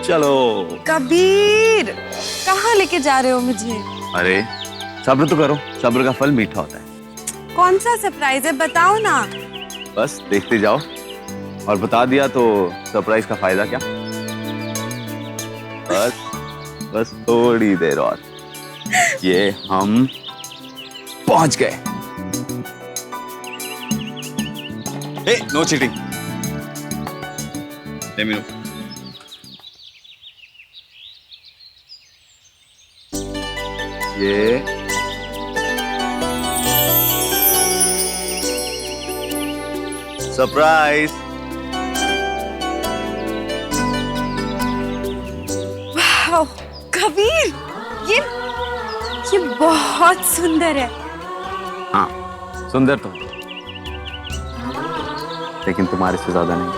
चलो। कबीर, कहाँ लेके जा रहे हो मुझे? अरे सब्र तो करो, सब्र का फल मीठा होता है। कौन सा सरप्राइज है, बताओ ना। बस देखते जाओ, और बता दिया तो सरप्राइज का फायदा क्या। बस बस थोड़ी देर और, ये हम पहुंच गए। No cheating. Let me know. ये सरप्राइज। वाह कबीर, ये बहुत सुंदर है। हाँ सुंदर तो है, लेकिन तुम्हारे से ज्यादा नहीं।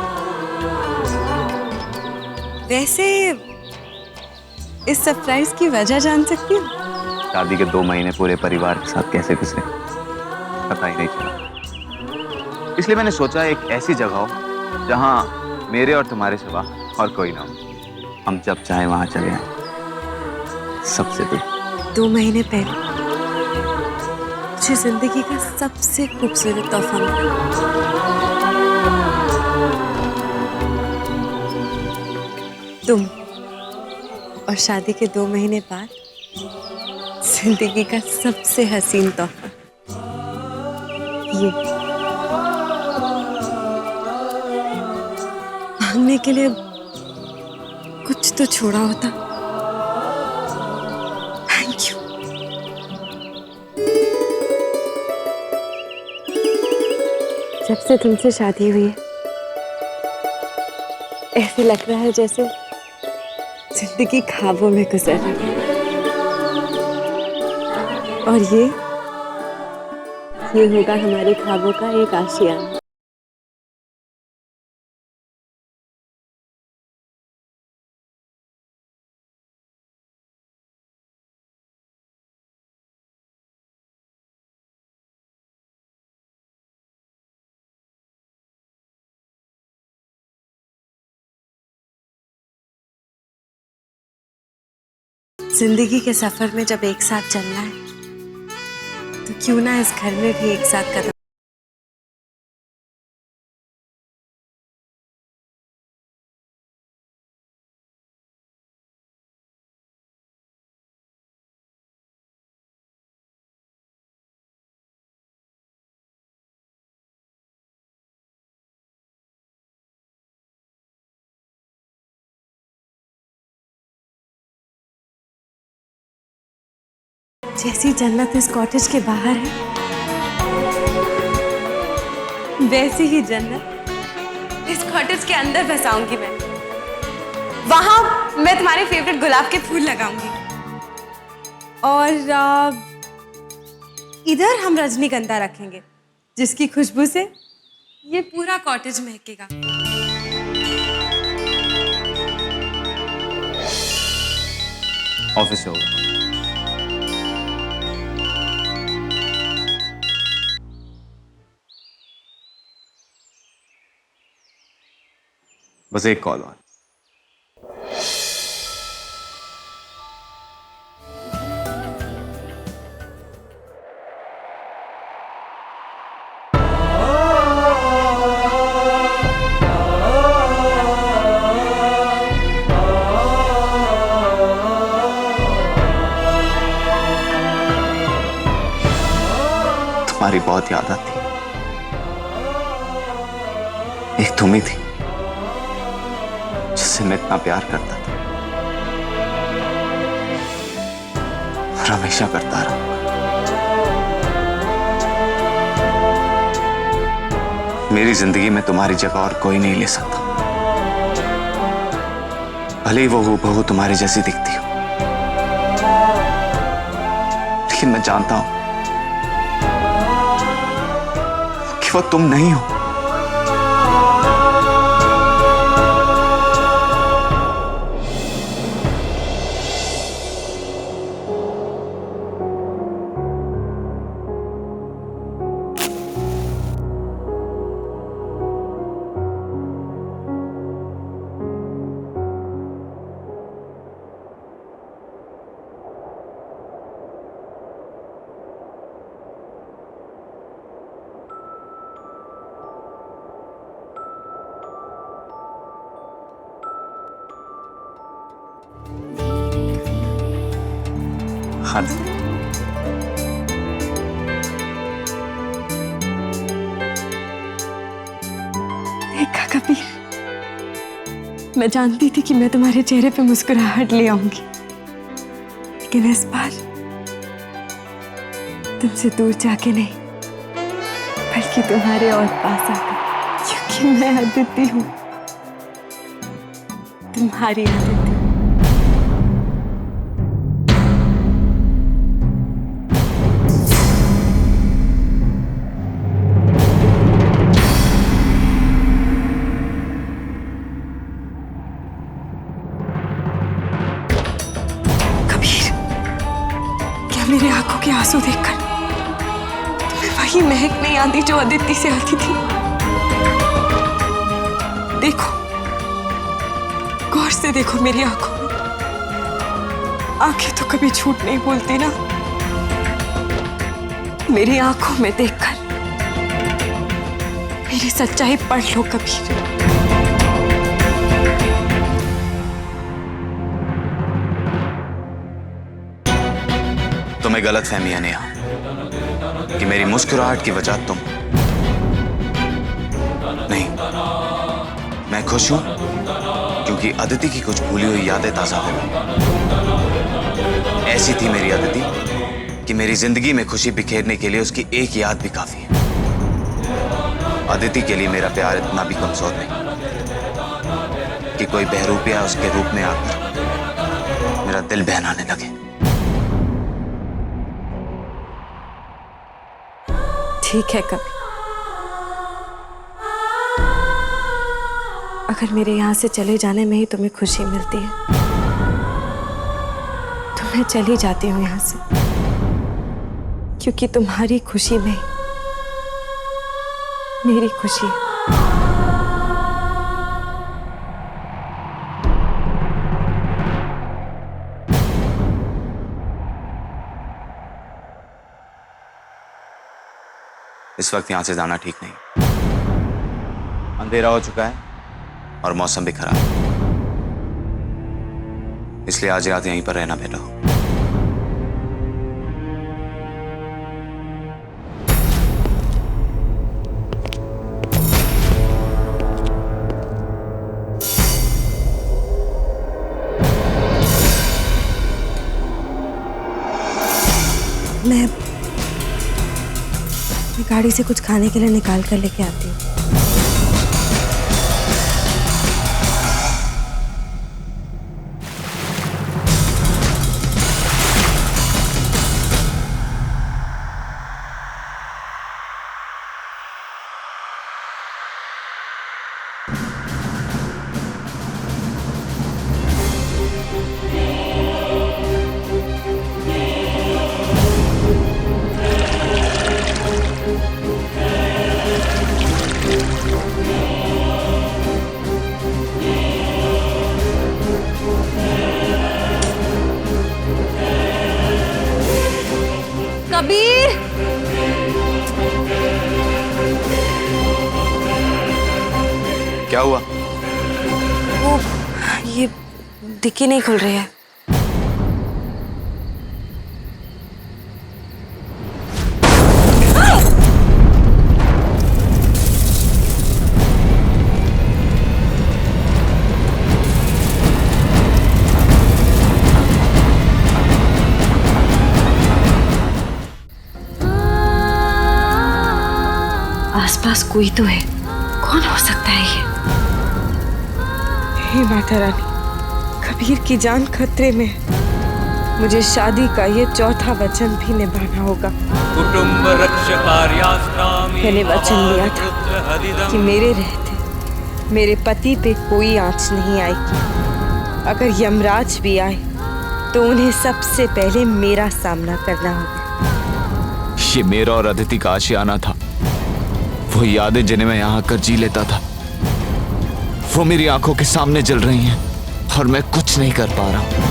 वैसे इस सरप्राइज की वजह जान सकती हूँ? शादी के 2 महीने पूरे परिवार के साथ कैसे गुजरे पता ही नहीं चला। इसलिए मैंने सोचा एक ऐसी जगह हो जहां मेरे और तुम्हारे सिवा और कोई ना हो। हम जब चाहे वहां चले आए। सबसे दूर 2 महीने पहले मुझे जिंदगी का सबसे खूबसूरत तोहफा मिला। तुम, और शादी के 2 महीने बाद जिंदगी का सबसे हसीन तोहफा ये। मांगने के लिए कुछ तो छोड़ा होता। Thank you. जब से तुमसे शादी हुई है, ऐसे लग रहा है जैसे जिंदगी ख्वाबों में गुजर रही है। और ये होगा हमारे ख्वाबों का एक आशियाना। जिंदगी के सफर में जब एक साथ चलना है, तो क्यों ना इस घर में भी एक साथ कदम। जैसी जन्नत इस कॉटेज के बाहर है, वैसी ही जन्नत इस कॉटेज के अंदर बसाऊंगी मैं। वहां मैं तुम्हारे फेवरेट गुलाब के फूल लगाऊंगी, और इधर हम रजनीगंधा रखेंगे, जिसकी खुशबू से ये पूरा कॉटेज महकेगा। ऑफिस से होगा। बस एक कॉल और। तुम्हारी बहुत याद आती। एक तुम ही थी जिससे मैं इतना प्यार करता था, और हमेशा करता रहूंगा। मेरी जिंदगी में तुम्हारी जगह और कोई नहीं ले सकता, भले ही वो हूबहू तुम्हारी जैसी दिखती हो। लेकिन मैं जानता हूं कि वो तुम नहीं हो। बाद। देखा कबीर, मैं जानती थी कि मैं तुम्हारे चेहरे पे मुस्कुराहट ले आऊंगी, लेकिन इस बार तुमसे दूर जाके नहीं, बल्कि तुम्हारे और पास आकर, क्योंकि मैं अदिति हूँ, तुम्हारी अदिति। मेरे आंखों के आंसू देखकर तुम्हें वही महक नहीं आती जो अदिति से आती थी? देखो, गौर से देखो मेरी आंखों में। आंखें तो कभी झूठ नहीं बोलती ना। मेरी आंखों में देखकर मेरी सच्चाई पढ़ लो कबीर। तुम्हें गलत फहमी है नेहा कि मेरी मुस्कुराहट की वजह तुम नहीं। मैं खुश हूं क्योंकि अदिति की कुछ भूली हुई यादें ताजा हो गई। ऐसी थी मेरी अदिति कि मेरी जिंदगी में खुशी बिखेरने के लिए उसकी एक याद भी काफी है। अदिति के लिए मेरा प्यार इतना भी कमजोर नहीं कि कोई बहरूपिया उसके रूप में आकर मेरा दिल बहलाने लगे। ठीक है कभी, अगर मेरे यहां से चले जाने में ही तुम्हें खुशी मिलती है तो मैं चली जाती हूँ यहां से, क्योंकि तुम्हारी खुशी में मेरी खुशी है। इस वक्त यहां से जाना ठीक नहीं। अंधेरा हो चुका है और मौसम भी खराब, इसलिए आज रात यहीं पर रहना बेटा। मैं गाड़ी से कुछ खाने के लिए निकाल कर लेके आती हूँ। कबीर, क्या हुआ? वो ये डिक्की नहीं खुल रही है। आसपास कोई तो है, कौन हो सकता है ये? हे माता रानी, कबीर की जान खतरे में है। मुझे शादी का ये चौथा वचन भी निभाना होगा। कुटुंब रक्षकार्यास्त्रामि मैंने वचन लिया था कि मेरे रहते मेरे पति पे कोई आंच नहीं आएगी। अगर यमराज भी आए तो उन्हें सबसे पहले मेरा सामना करना होगा। ये मेरा और अदिति का आशियाना था। वो यादें जिन्हें मैं यहाँ आकर जी लेता था, वो मेरी आंखों के सामने जल रही हैं और मैं कुछ नहीं कर पा रहा।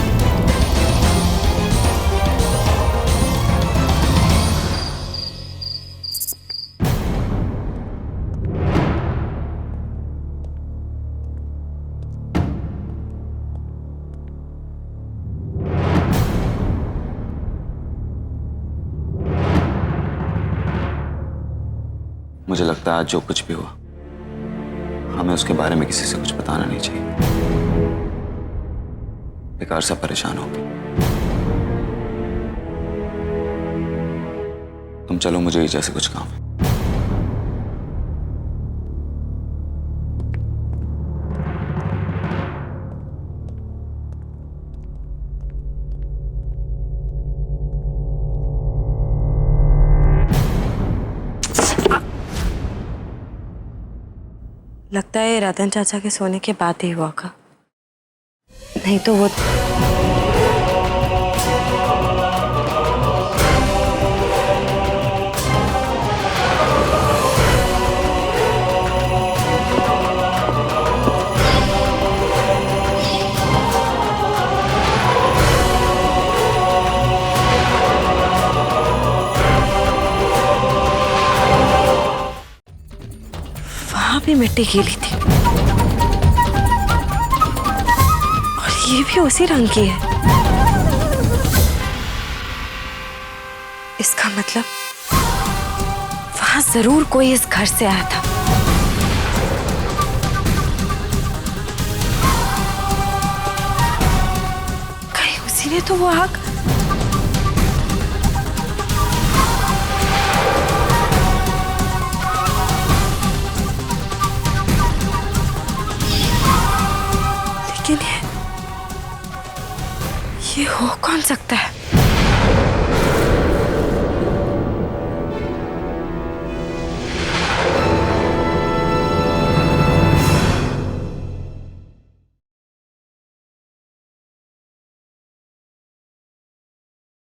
मुझे लगता है आज जो कुछ भी हुआ, हमें उसके बारे में किसी से कुछ बताना नहीं चाहिए। बेकार सा परेशान होगी। तुम चलो, मुझे ही जैसे कुछ काम है। लगता है रतन चाचा के सोने के बाद ही हुआ का, नहीं तो वो वहां भी मिट्टी गीली थी और ये भी उसी रंग की है। इसका मतलब वहां जरूर कोई इस घर से आया था। कहीं उसी ने तो वो आग लेकिन ये हो कौन सकता है?